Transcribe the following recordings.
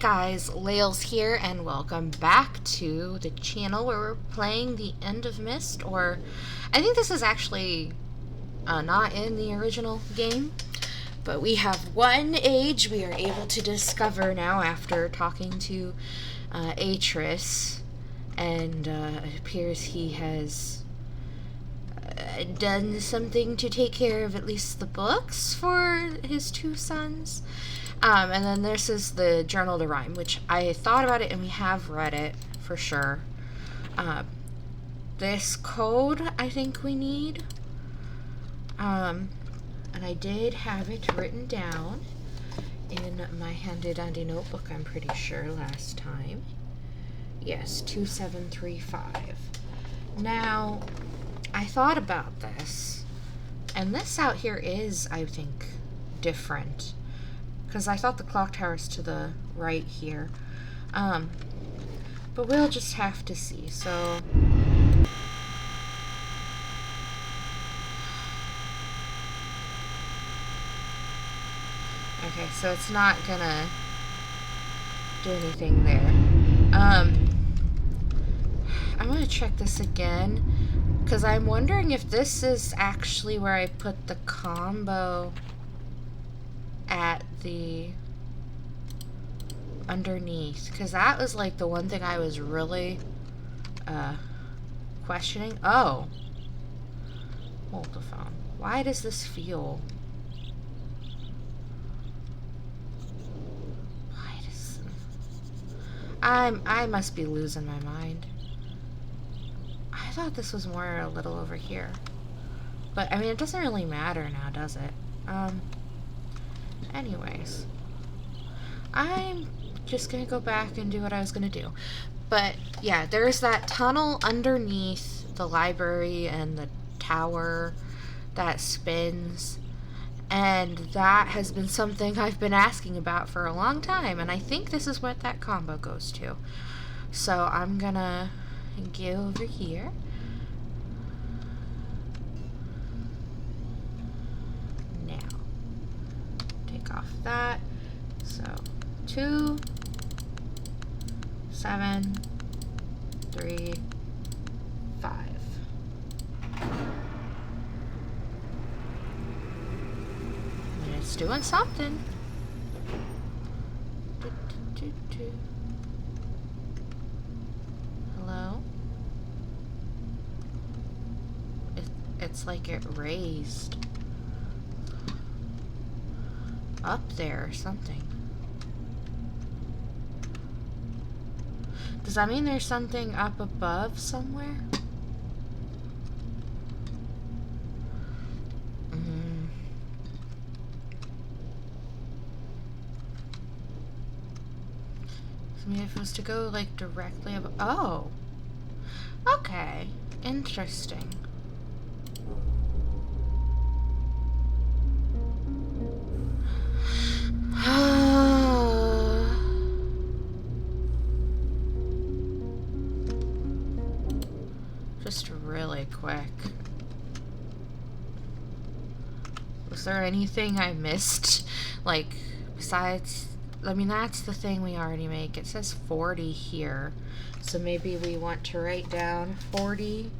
guys, Layles here, and welcome back to the channel where we're playing the end of Myst, or I think this is actually not in the original game, but we have one age we are able to discover now after talking to Atris, and it appears he has done something to take care of at least the books for his two sons. And then this is the Journal to Rime, which I thought about it and we have read it for sure. This code I think we need. And I did have it written down in my handy dandy notebook, I'm pretty sure, last time. Yes, 2735. Now, I thought about this, and this out here is, I think, different. Because I thought the clock tower's to the right here. But we'll just have to see. So okay, so it's not gonna do anything there. I'm gonna check this again, because I'm wondering if this is actually where I put the combo at the underneath, because that was like the one thing I was really questioning. Oh, hold the phone. Why does this feel? Why does I must be losing my mind. I thought this was more a little over here, but I mean it doesn't really matter now, does it? Anyways, I'm just gonna go back and do what I was gonna do. But yeah, there's that tunnel underneath the library and the tower that spins, and that has been something I've been asking about for a long time, and I think this is what that combo goes to. So I'm gonna get over here. Off that. So 2 7 3 5. And it's doing something. Hello? It's like it raised up there or something. Does that mean there's something up above somewhere? I mean, if it was to go like directly above. Oh, okay, interesting. Just really quick. Was there anything I missed? Like, besides, I mean, that's the thing we already make. It says 40 here. So maybe we want to write down 40.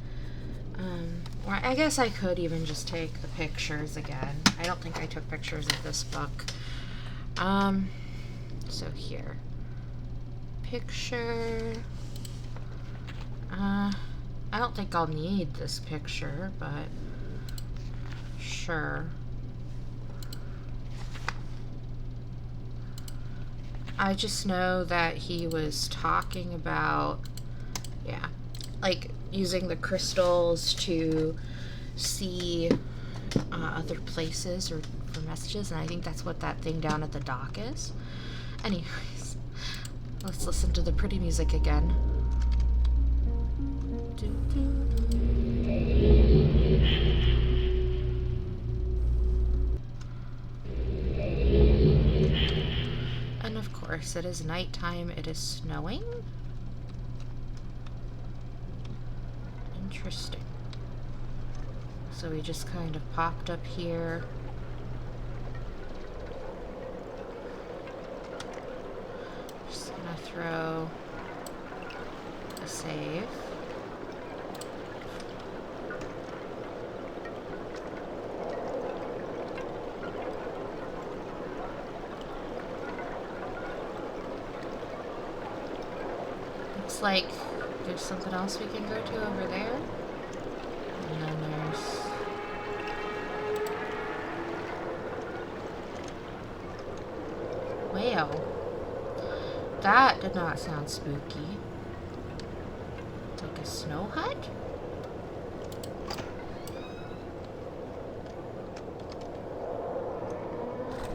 Or I guess I could even just take the pictures again. I don't think I took pictures of this book. So here. Picture. I don't think I'll need this picture, but sure. I just know that he was talking about, yeah, like using the crystals to see other places or for messages, and I think that's what that thing down at the dock is. Anyways, let's listen to the pretty music again. And of course, it is nighttime, it is snowing. Interesting. So we just kind of popped up here. throw a save. Looks like there's something else we can go to over there. And then there's... Wow. That did not sound spooky. Like a snow hut?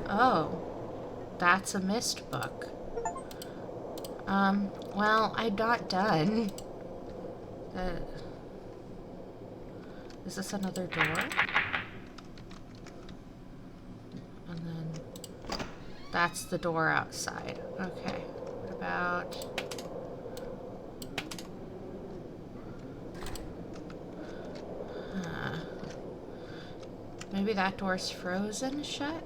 Oh. That's a Myst book. Well, I'm not done. Is this another door? And then that's the door outside. Okay. What about... Maybe that door's frozen shut?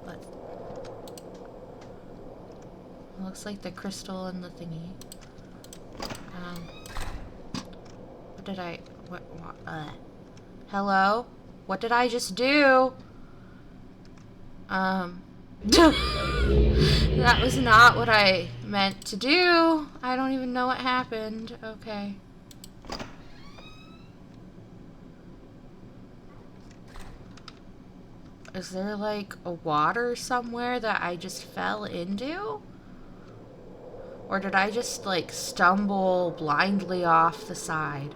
Looks like the crystal and the thingy. What did I... Hello? What did I just do? That was not what I meant to do. I don't even know what happened. Okay. Is there like a water somewhere that I just fell into? Or did I just like stumble blindly off the side?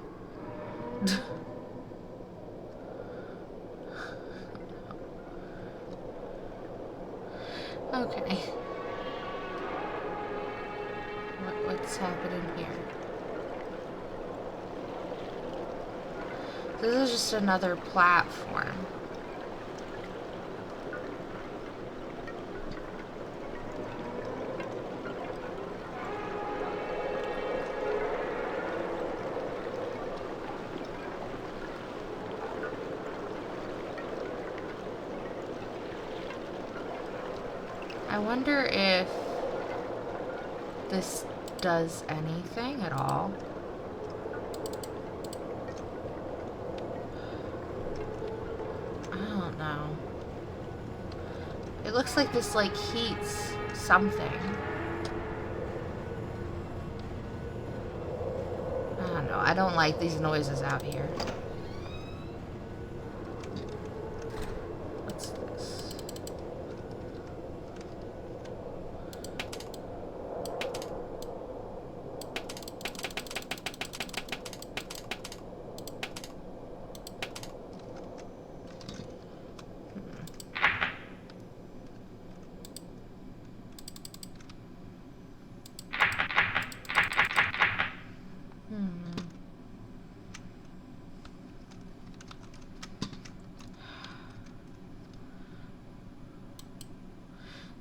Okay. What's happening here? This is just another platform. I wonder if this does anything at all. I don't know. It looks like this like heats something. I don't know. I don't like these noises out here. What's this?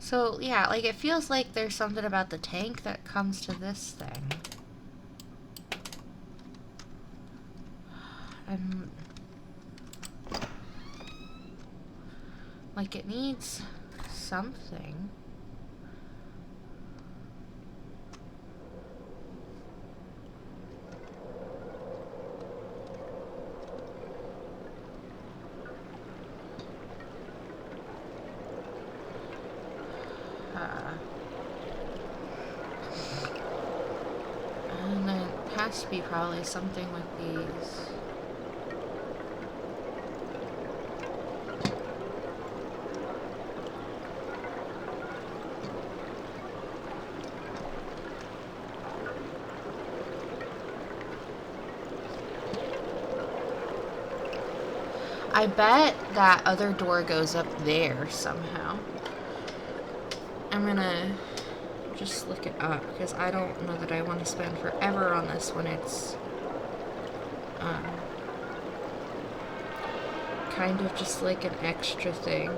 So, yeah, like, it feels like there's something about the tank that comes to this thing. And... like, it needs something. And then it has to be probably something with these. I bet that other door goes up there somehow. I'm gonna just look it up because I don't know that I want to spend forever on this when it's kind of just like an extra thing.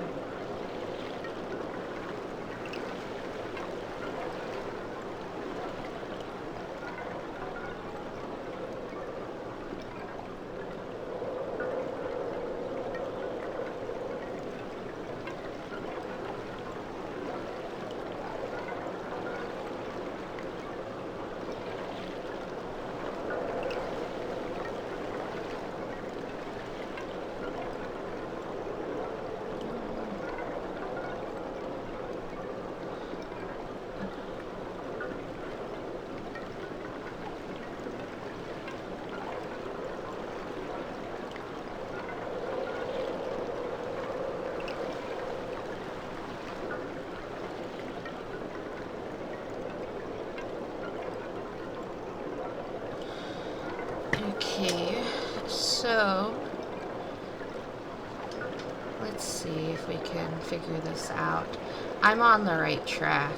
if we can figure this out. I'm on the right track.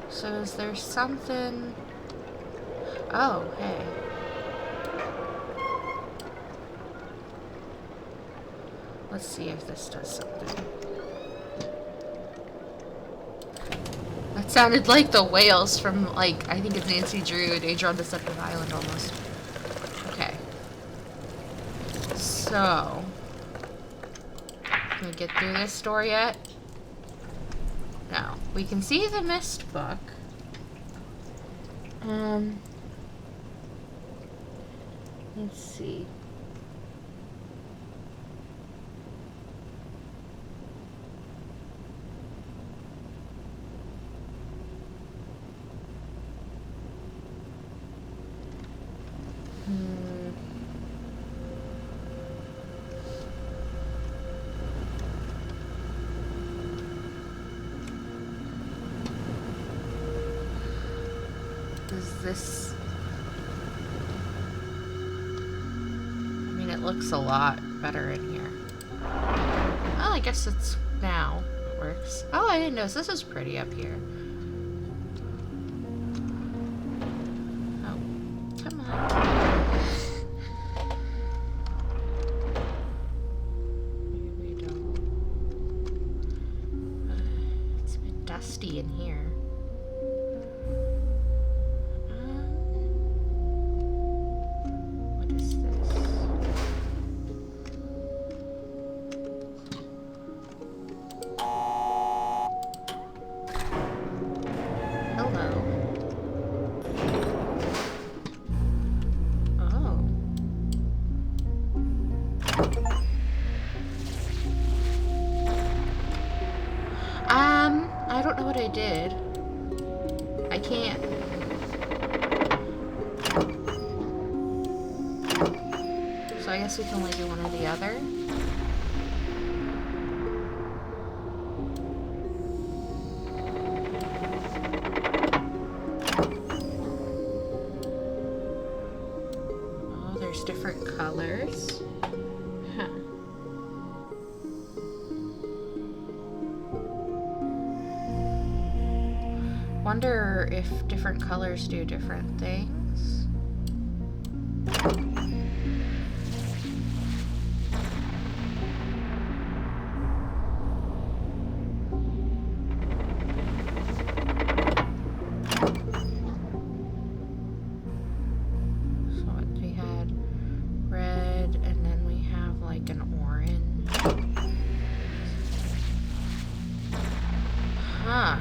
So is there something... Oh, hey. Let's see if this does something. That sounded like the whales from, like, I think it's Nancy Drew, Danger on Deceptive Island, almost. Okay. So... Can we get through this door yet? No. We can see the Myst book. Let's see. Is this... I mean, it looks a lot better in here. Well, I guess it's now. It works. Oh, I didn't notice this is pretty up here. Oh, come on. Maybe we don't. It's a bit dusty in here. I don't know what I did. I can't. So I guess we can only do one or the other. Oh, there's different colors. Huh. Wonder if different colors do different things. So we had red, and then we have like an orange. Huh.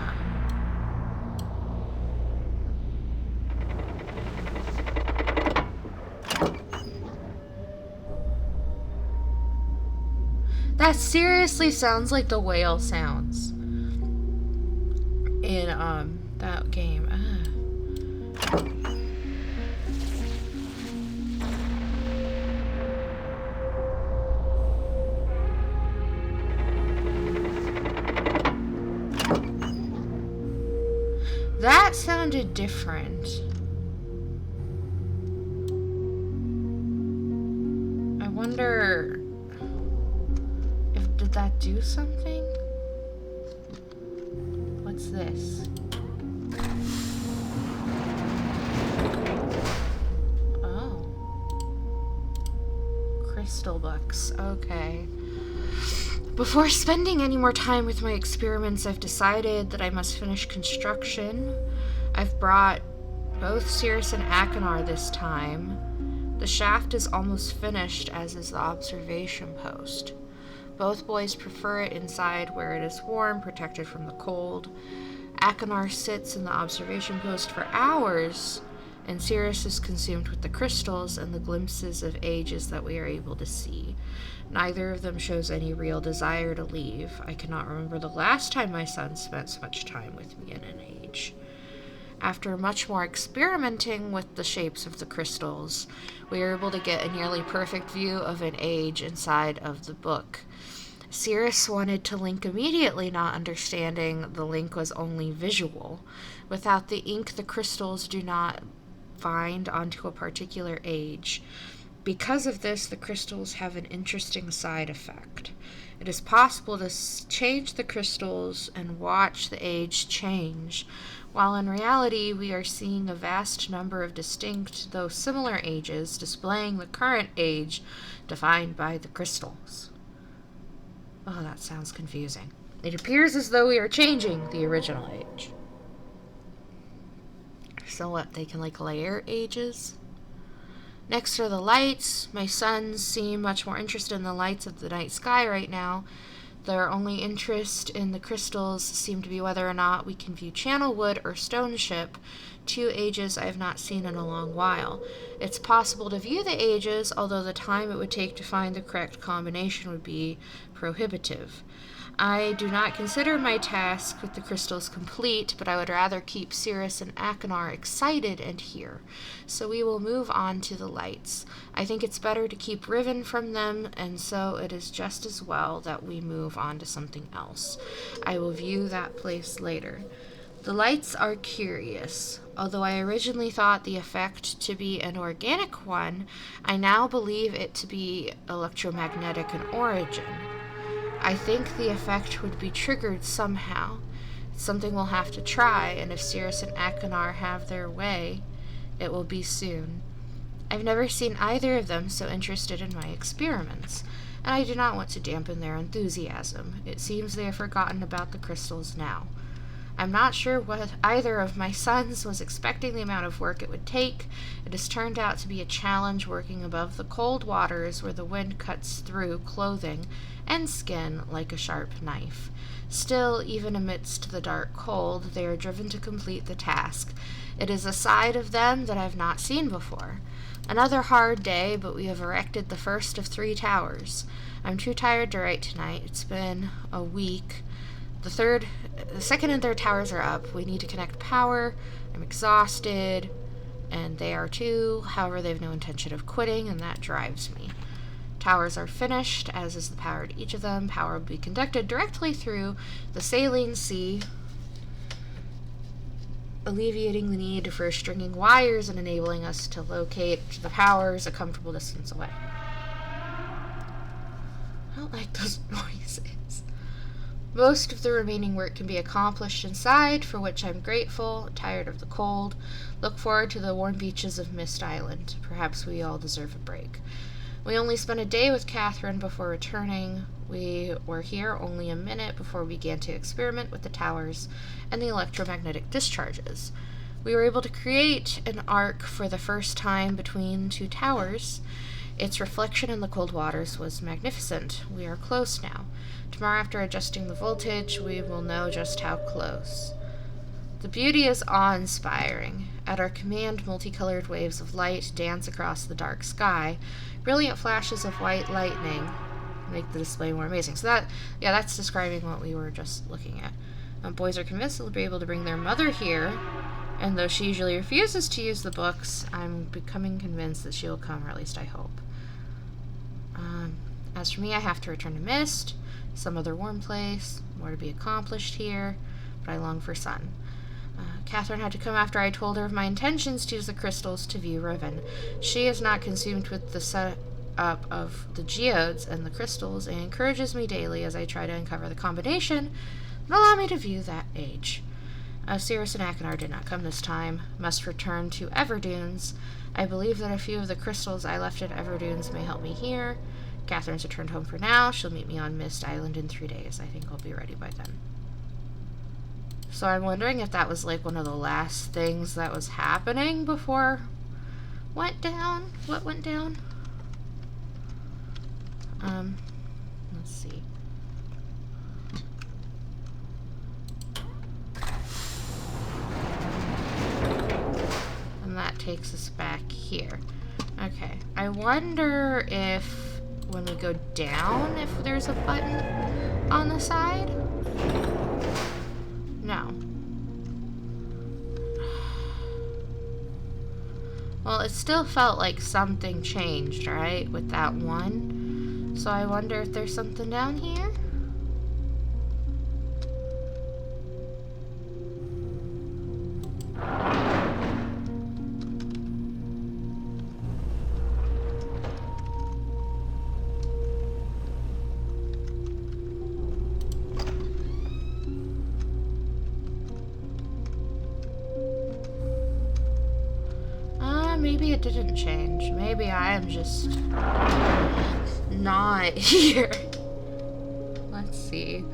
That seriously sounds like the whale sounds in that game. That sounded different. I wonder... Did that do something? What's this? Oh. Crystal books. Okay. Before spending any more time with my experiments, I've decided that I must finish construction. I've brought both Cirrus and Achenar this time. The shaft is almost finished, as is the observation post. Both boys prefer it inside where it is warm, protected from the cold. Achenar sits in the observation post for hours, and Cirrus is consumed with the crystals and the glimpses of ages that we are able to see. Neither of them shows any real desire to leave. I cannot remember the last time my son spent so much time with me in an age. After much more experimenting with the shapes of the crystals, we are able to get a nearly perfect view of an age inside of the book. Cirrus wanted to link immediately, not understanding the link was only visual. Without the ink, the crystals do not find onto a particular age. Because of this, the crystals have an interesting side effect. It is possible to change the crystals and watch the age change, while in reality we are seeing a vast number of distinct, though similar ages, displaying the current age defined by the crystals. Oh, that sounds confusing. It appears as though we are changing the original age. So what, they can layer ages? Next are the lights. My sons seem much more interested in the lights of the night sky right now. Their only interest in the crystals seem to be whether or not we can view channel wood or stone ship, two ages I have not seen in a long while. It's possible to view the ages, although the time it would take to find the correct combination would be prohibitive. I do not consider my task with the crystals complete, but I would rather keep Cirrus and Achenar excited and here. So we will move on to the lights. I think it's better to keep Riven from them, and so it is just as well that we move on to something else. I will view that place later. The lights are curious. Although I originally thought the effect to be an organic one, I now believe it to be electromagnetic in origin. I think the effect would be triggered somehow. It's something we'll have to try, and if Cirrus and Achenar have their way, it will be soon. I've never seen either of them so interested in my experiments, and I do not want to dampen their enthusiasm. It seems they have forgotten about the crystals now. I'm not sure what either of my sons was expecting the amount of work it would take. It has turned out to be a challenge working above the cold waters where the wind cuts through clothing and skin like a sharp knife. Still, even amidst the dark cold, they are driven to complete the task. It is a side of them that I've not seen before. Another hard day, but we have erected the first of 3 towers. I'm too tired to write tonight. It's been a week. The second and third towers are up. We need to connect power. I'm exhausted, and they are too. However, they have no intention of quitting, and that drives me. Towers are finished, as is the power to each of them. Power will be conducted directly through the saline sea, alleviating the need for stringing wires and enabling us to locate the powers a comfortable distance away. I don't like those noises. Most of the remaining work can be accomplished inside, for which I'm grateful. Tired of the cold. Look forward to the warm beaches of Myst Island. Perhaps we all deserve a break. We only spent a day with Catherine before returning. We were here only a minute before we began to experiment with the towers and the electromagnetic discharges. We were able to create an arc for the first time between 2 towers. Its reflection in the cold waters was magnificent. We are close now. Tomorrow, after adjusting the voltage, we will know just how close. The beauty is awe-inspiring. At our command, multicolored waves of light dance across the dark sky. Brilliant flashes of white lightning make the display more amazing. So that's describing what we were just looking at. Boys are convinced they'll be able to bring their mother here, and though she usually refuses to use the books, I'm becoming convinced that she will come, or at least I hope. As for me, I have to return to Myst, some other warm place, more to be accomplished here, but I long for sun. Catherine had to come after I told her of my intentions to use the crystals to view Riven. She is not consumed with the setup of the geodes and the crystals, and encourages me daily as I try to uncover the combination and allow me to view that age. Cirrus and Achenar did not come this time. Must return to Everdunes. I believe that a few of the crystals I left at Everdunes may help me here. Catherine's returned home for now. She'll meet me on Myst Island in 3 days. I think I'll be ready by then. So I'm wondering if that was one of the last things that was happening before went down. What went down? Let's see. And that takes us back here. Okay. I wonder if when we go down, if there's a button on the side? No. Well, it still felt like something changed, right, with that one. So I wonder if there's something down here? maybe it didn't change. Maybe I am just not here. Let's see.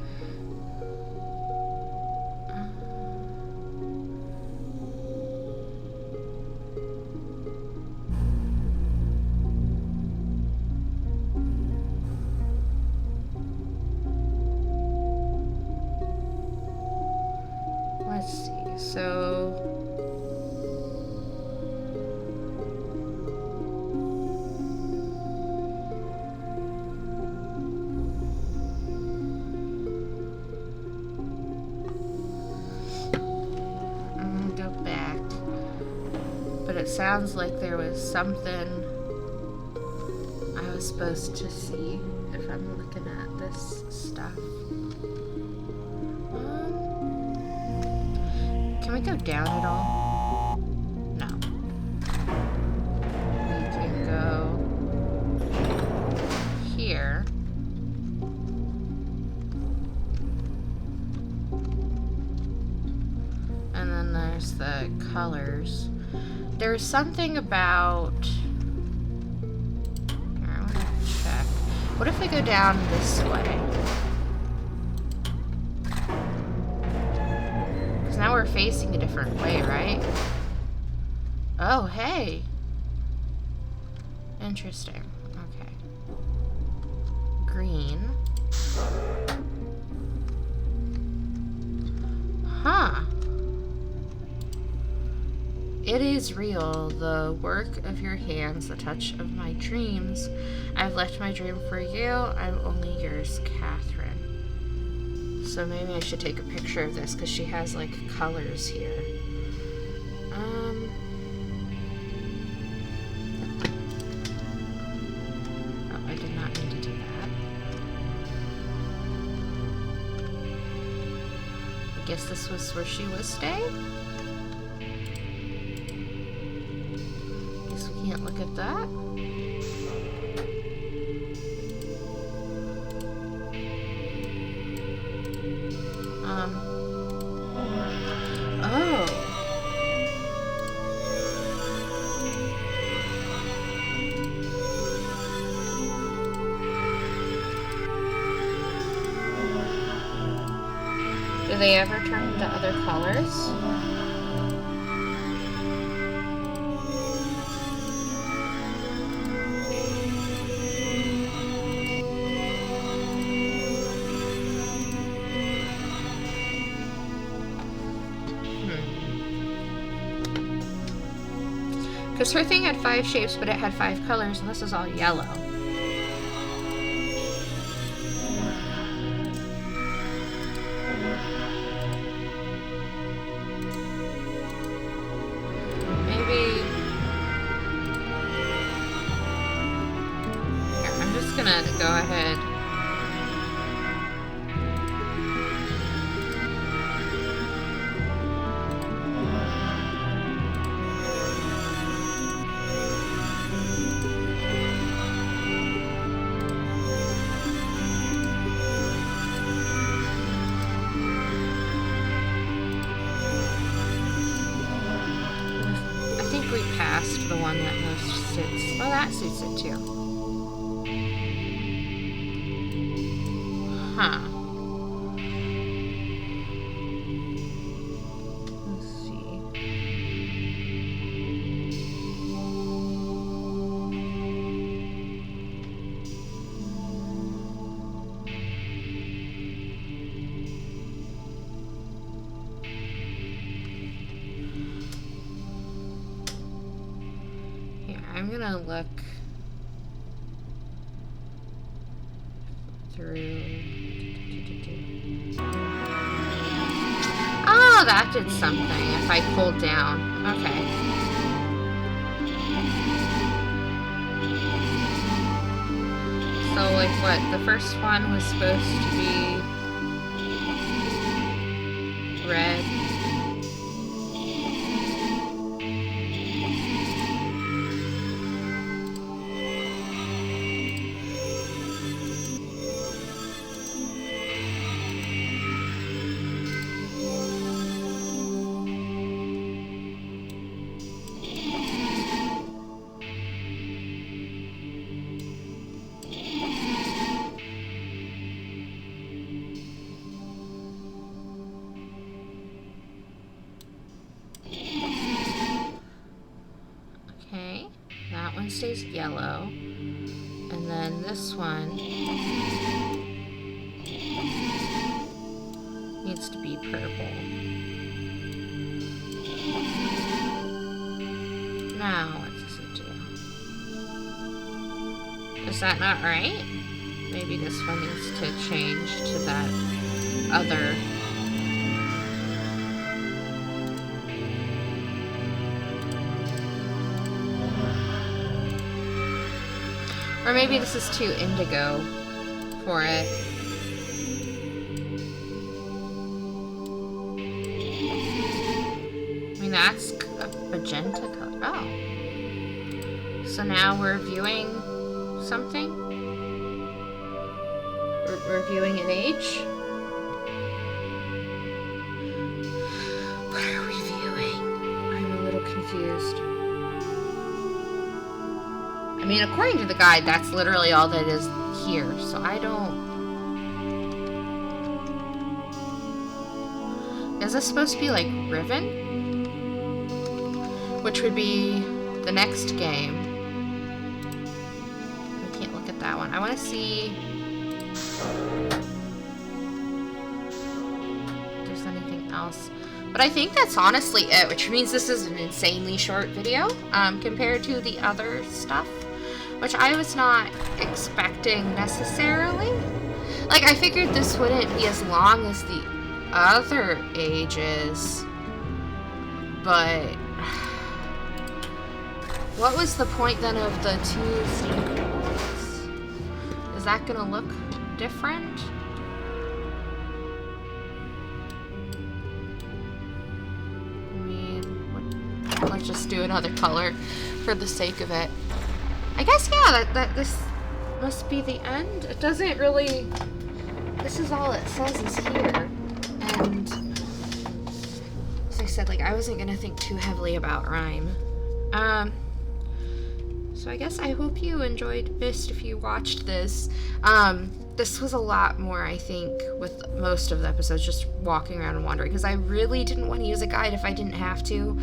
Let's see. So it sounds like there was something I was supposed to see if I'm looking at this stuff. Can we go down at all? No. We can go here. And then there's the colors. There's something about... Here, I want to check. What if we go down this way? Because now we're facing a different way, right? Oh, hey! Interesting. Okay. Green. Huh. It is real, the work of your hands, the touch of my dreams. I've left my dream for you. I'm only yours, Catherine. So maybe I should take a picture of this because she has like colors here. Oh, I did not mean to do that. I guess this was where she was staying? Can't look at that. Oh. Do they ever turn into other colors? Because her thing had 5 shapes, but it had 5 colors, and this is all yellow. Maybe... Here, I'm just gonna go ahead. The one that most suits. Oh, that suits it too. Huh. Let's see. I'm gonna look through. Oh, that did something if I pulled down. Okay. So, like, what? The first one was supposed to be red. stays yellow. And then this one needs to be purple. Now, what does it do? Is that not right? Maybe this one needs to change to that other. Or maybe this is too indigo for it. I mean, that's a magenta color. Oh. So now we're viewing something? We're viewing an age? What are we viewing? I'm a little confused. I mean, according to the guide, that's literally all that is here, so I don't... Is this supposed to be like Riven? Which would be the next game. I can't look at that one. I want to see if there's anything else. But I think that's honestly it, which means this is an insanely short video compared to the other stuff, which I was not expecting necessarily. Like, I figured this wouldn't be as long as the other ages, but what was the point then of the 2 sequels? Is that gonna look different? I mean, let's just do another color for the sake of it. I guess, yeah, that this must be the end. It doesn't really... This is all it says is here. And as I said, like, I wasn't gonna think too heavily about Rime. So I guess I hope you enjoyed Myst if you watched this. This was a lot more, I think, with most of the episodes, just walking around and wandering, because I really didn't want to use a guide if I didn't have to.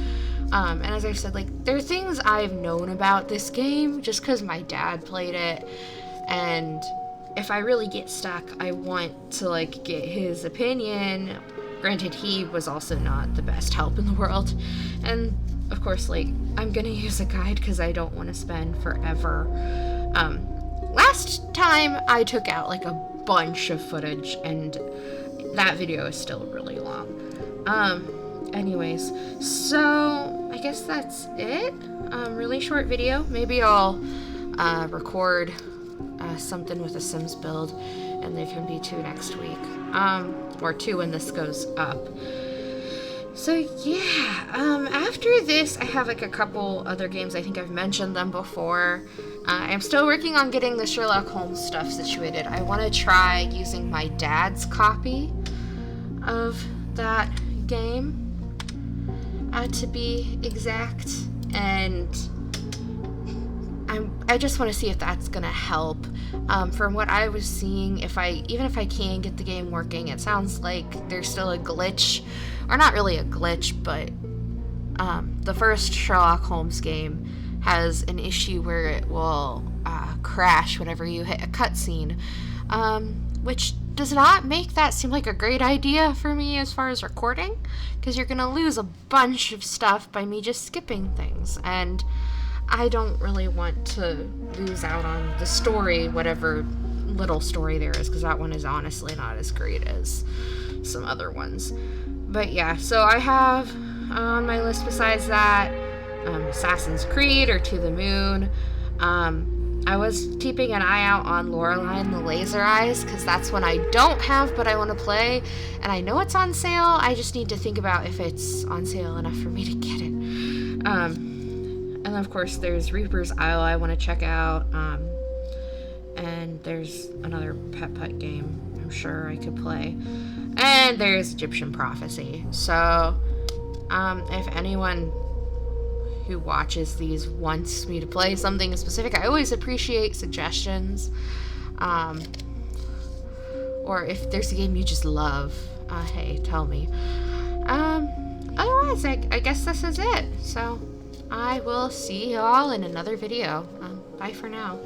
And as I've said, like, there are things I've known about this game just because my dad played it, and if I really get stuck, I want to, like, get his opinion. Granted, he was also not the best help in the world, and of course, like, I'm gonna use a guide because I don't want to spend forever. Last time I took out, like, a bunch of footage, and that video is still really long. Anyways, so I guess that's it. Really short video. Maybe I'll record something with a Sims build, and there can be 2 next week. Or 2 when this goes up. So yeah, after this, I have like a couple other games. I think I've mentioned them before. I'm still working on getting the Sherlock Holmes stuff situated. I want to try using my dad's copy of that game, to be exact, and I just want to see if that's gonna help. From what I was seeing, even if I can get the game working, it sounds like there's still a glitch, or not really a glitch, but the first Sherlock Holmes game has an issue where it will crash whenever you hit a cutscene, which does not make that seem like a great idea for me as far as recording, because you're gonna lose a bunch of stuff by me just skipping things, and I don't really want to lose out on the story, whatever little story there is, because that one is honestly not as great as some other ones. But yeah, so I have on my list besides that, Assassin's Creed or To the Moon. I was keeping an eye out on Lorelei and the Laser Eyes, because that's one I don't have but I want to play, and I know it's on sale. I just need to think about if it's on sale enough for me to get it. And of course there's Reaper's Isle I want to check out, and there's another Pet game I'm sure I could play, and there's Egyptian Prophecy. So if anyone who watches these wants me to play something specific, I always appreciate suggestions, or if there's a game you just love, hey, tell me. Otherwise, I guess this is it. So I will see you all in another video. Bye for now.